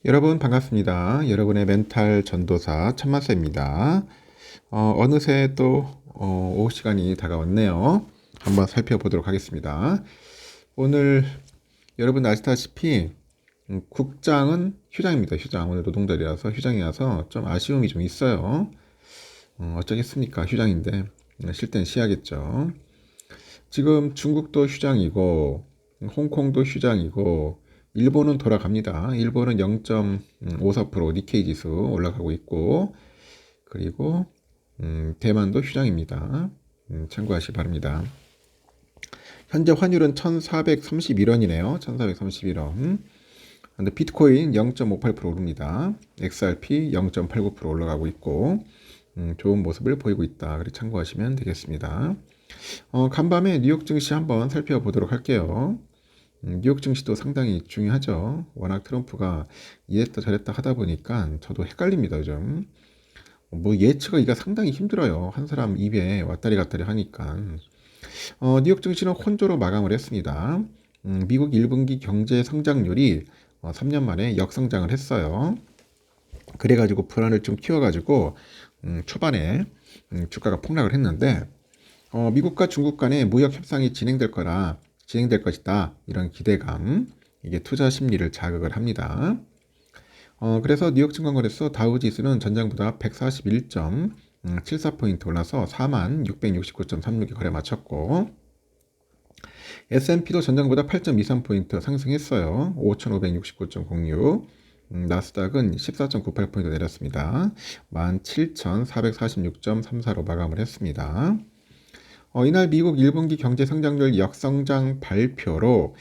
여러분 반갑습니다. 여러분의 멘탈 전도사 천마세입니다. 어느새 또 오후 시간이 다가왔네요. 한번 살펴보도록 하겠습니다. 오늘 여러분 아시다시피 국장은 휴장입니다. 휴장. 오늘 노동절이라서 휴장이라서 좀 아쉬움이 좀 있어요. 어쩌겠습니까? 휴장인데 쉴 땐 쉬어야겠죠. 지금 중국도 휴장이고 홍콩도 휴장이고 일본은 돌아갑니다. 일본은 0.54% 니케이 지수 올라가고 있고, 그리고 대만도 휴장입니다. 참고하시기 바랍니다. 현재 환율은 1431원이네요. 1431원. 근데 비트코인 0.58% 오릅니다. XRP 0.89% 올라가고 있고, 좋은 모습을 보이고 있다. 그래 참고하시면 되겠습니다. 간밤에 뉴욕 증시 한번 살펴보도록 할게요. 뉴욕 증시도 상당히 중요하죠. 워낙 트럼프가 이랬다 저랬다 하다 보니까 저도 헷갈립니다, 요즘. 뭐 예측하기가 상당히 힘들어요. 한 사람 입에 왔다리 갔다리 하니까. 뉴욕 증시는 혼조로 마감을 했습니다. 미국 1분기 경제 성장률이 3년 만에 역성장을 했어요. 그래가지고 불안을 좀 키워가지고 초반에 주가가 폭락을 했는데 미국과 중국 간의 무역 협상이 진행될 것이다. 이런 기대감, 이게 투자 심리를 자극을 합니다. 그래서 뉴욕 증권거래소 다우지수는 전장보다 141.74포인트 올라서 4669.36에 거래 마쳤고, S&P도 전장보다 8.23포인트 상승했어요. 5569.06. 나스닥은 14.98포인트 내렸습니다. 17,446.34로 마감을 했습니다. 이날 미국 1분기 경제 성장률 역성장 발표로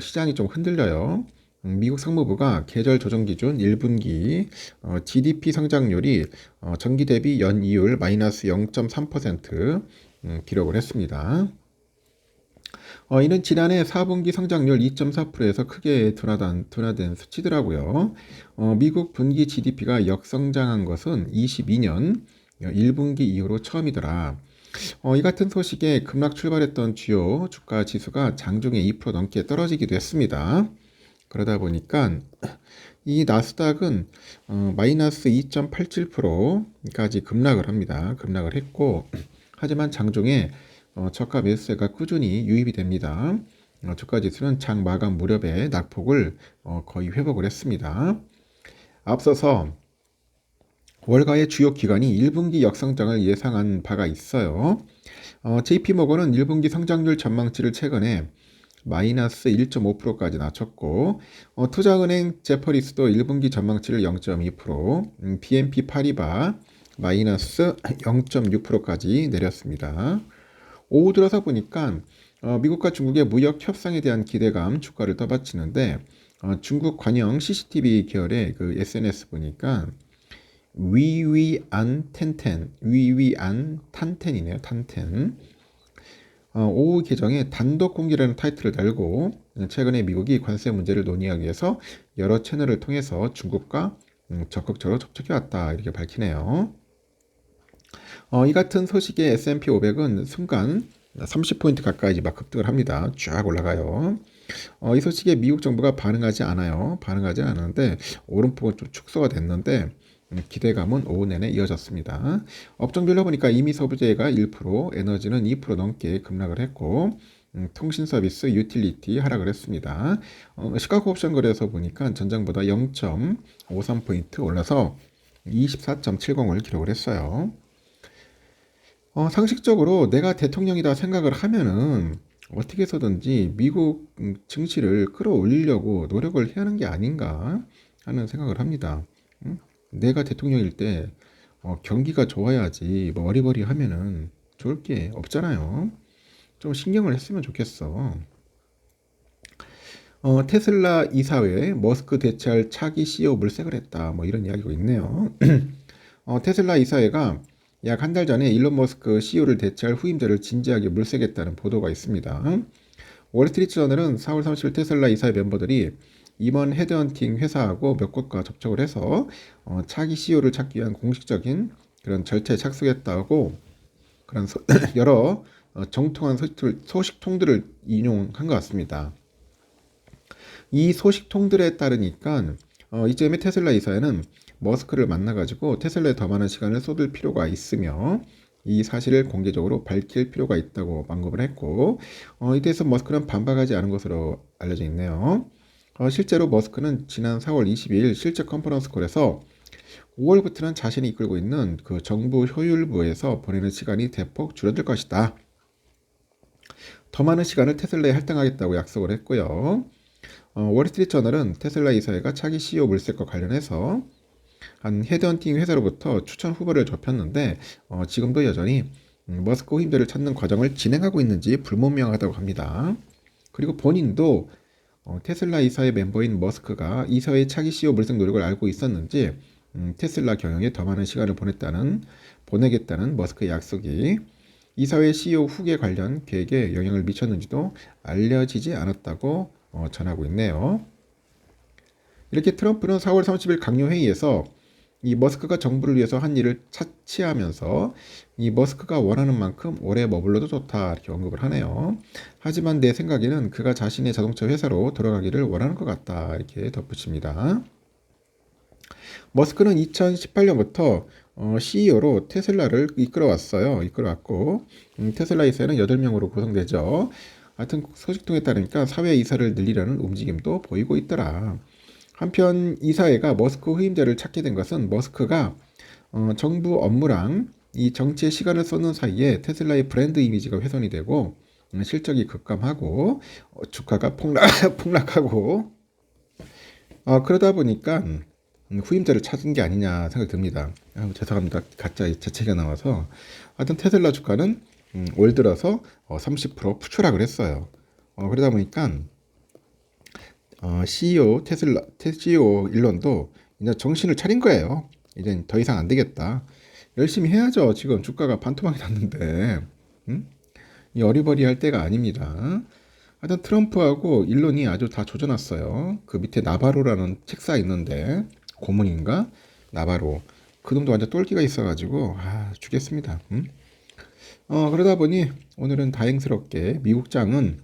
시장이 좀 흔들려요. 미국 상무부가 계절 조정 기준 1분기 GDP 성장률이 전기 대비 연이율 마이너스 0.3% 기록을 했습니다. 이는 지난해 4분기 성장률 2.4%에서 크게 둔화된 수치더라고요. 미국 분기 GDP가 역성장한 것은 22년 1분기 이후로 처음이더라. 이 같은 소식에 급락 출발했던 주요 주가 지수가 장중에 2% 넘게 떨어지기도 했습니다. 그러다 보니까 이 나스닥은 마이너스 2.87%까지 급락을 합니다. 급락을 했고, 하지만 장중에 저가 매수세가 꾸준히 유입이 됩니다. 주가 지수는 장 마감 무렵에 낙폭을 거의 회복을 했습니다. 앞서서 월가의 주요 기관이 1분기 역성장을 예상한 바가 있어요. JP모건은 1분기 성장률 전망치를 최근에 마이너스 1.5%까지 낮췄고, 투자은행 제퍼리스도 1분기 전망치를 0.2%, BNP 파리바 마이너스 0.6%까지 내렸습니다. 오후 들어서 보니까 미국과 중국의 무역 협상에 대한 기대감 주가를 떠받치는데, 중국 관영 CCTV 계열의 그 SNS 보니까 위위안 탄텐이네요. 탄텐. 오후 계정에 단독 공개라는 타이틀을 달고 최근에 미국이 관세 문제를 논의하기 위해서 여러 채널을 통해서 중국과 적극적으로 접촉해왔다 이렇게 밝히네요. 이 같은 소식에 S&P 500은 순간 30포인트 가까이 막 급등을 합니다. 쫙 올라가요. 이 소식에 미국 정부가 반응하지 않아요. 반응하지 않았는데 오름폭은 좀 축소가 됐는데 기대감은 오후 내내 이어졌습니다. 업종별로 보니까 이미 소비재가 1%, 에너지는 2% 넘게 급락을 했고, 통신 서비스, 유틸리티 하락을 했습니다. 시카고 옵션 거래소 보니까 전장보다 0.53포인트 올라서 24.70을 기록을 했어요. 상식적으로 내가 대통령이다 생각을 하면은 어떻게 해서든지 미국 증시를 끌어올리려고 노력을 해야 하는 게 아닌가 하는 생각을 합니다. 내가 대통령일 때 경기가 좋아야지 뭐 어리버리 하면은 좋을 게 없잖아요. 좀 신경을 했으면 좋겠어. 테슬라 이사회 머스크 대체할 차기 CEO 물색을 했다. 뭐 이런 이야기가 있네요. 테슬라 이사회가 약 한 달 전에 일론 머스크 CEO를 대체할 후임자를 진지하게 물색했다는 보도가 있습니다. 월스트리트 저널은 4월 30일 테슬라 이사회 멤버들이 이번 헤드헌팅 회사하고 몇 곳과 접촉을 해서 차기 CEO를 찾기 위한 공식적인 그런 절차에 착수했다고 그런 여러 정통한 소식통들을 인용한 것 같습니다. 이 소식통들에 따르니까 이쯤에 테슬라 이사회는 머스크를 만나가지고 테슬라에 더 많은 시간을 쏟을 필요가 있으며 이 사실을 공개적으로 밝힐 필요가 있다고 언급을 했고 이에 대해서 머스크는 반박하지 않은 것으로 알려져 있네요. 실제로 머스크는 지난 4월 22일 실제 컨퍼런스 콜에서 5월부터는 자신이 이끌고 있는 그 정부 효율부에서 보내는 시간이 대폭 줄어들 것이다. 더 많은 시간을 테슬라에 할당하겠다고 약속을 했고요. 월스트리트저널은 테슬라 이사회가 차기 CEO 물색과 관련해서 한 헤드헌팅 회사로부터 추천 후보를 좁혔는데 지금도 여전히 머스크 후임자를 찾는 과정을 진행하고 있는지 불분명하다고 합니다. 그리고 본인도 테슬라 이사회 멤버인 머스크가 이사회의 차기 CEO 물색 노력을 알고 있었는지 테슬라 경영에 더 많은 시간을 보내겠다는 머스크의 약속이 이사회 CEO 후계 관련 계획에 영향을 미쳤는지도 알려지지 않았다고 전하고 있네요. 이렇게 트럼프는 4월 30일 강요회의에서 이 머스크가 정부를 위해서 한 일을 차치하면서 이 머스크가 원하는 만큼 오래 머물러도 좋다 이렇게 언급을 하네요. 하지만 내 생각에는 그가 자신의 자동차 회사로 돌아가기를 원하는 것 같다 이렇게 덧붙입니다. 머스크는 2018년부터 CEO로 테슬라를 이끌어왔고 테슬라 이사회는 8명으로 구성되죠. 하여튼 소식통에 따르니까 사회 이사를 늘리려는 움직임도 보이고 있더라. 한편 이사회가 머스크 후임자를 찾게 된 것은 머스크가 정부 업무랑 이 정치에 시간을 쏟는 사이에 테슬라의 브랜드 이미지가 훼손이 되고 실적이 급감하고 주가가 폭락하고 그러다 보니까 후임자를 찾은 게 아니냐 생각이 듭니다. 죄송합니다. 가짜 재채기가 나와서. 하여튼 테슬라 주가는 올 들어서 30% 추락을 했어요. 그러다 보니까 CEO 일론도 이제 정신을 차린 거예요. 이제 더 이상 안 되겠다. 열심히 해야죠. 지금 주가가 반토막이 났는데. 이 어리버리할 때가 아닙니다. 하여튼 트럼프하고 일론이 아주 다 조져놨어요. 그 밑에 나바로라는 책사 있는데 고문인가? 나바로. 그놈도 완전 똘끼가 있어가지고 죽겠습니다. 그러다 보니 오늘은 다행스럽게 미국장은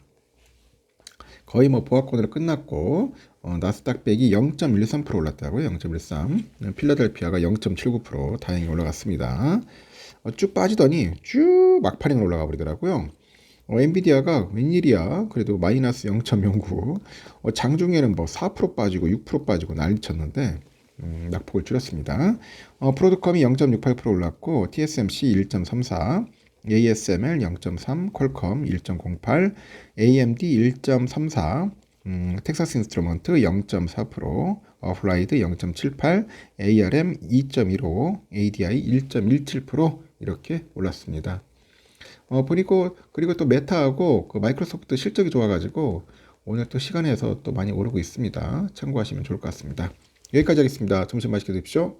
거의 보합권으로 끝났고 나스닥 100이 0.13% 올랐다고요. 0.13. 필라델피아가 0.79% 다행히 올라갔습니다. 쭉 빠지더니 쭉 막판에 올라가 버리더라고요. 엔비디아가 웬일이야? 그래도 마이너스 0.09. 장중에는 4% 빠지고 6% 빠지고 난리 쳤는데 낙폭을 줄였습니다. 브로드컴이 0.68% 올랐고 TSMC 1.34, ASML 0.3, 퀄컴 1.08, AMD 1.34, 텍사스 인스트루먼트 0.4%, 어플라이드 0.78, ARM 2.15, ADI 1.17% 이렇게 올랐습니다. 그리고 또 메타하고 그 마이크로소프트 실적이 좋아가지고 오늘 또 시간에서 또 많이 오르고 있습니다. 참고하시면 좋을 것 같습니다. 여기까지 하겠습니다. 점심 맛있게 드십시오.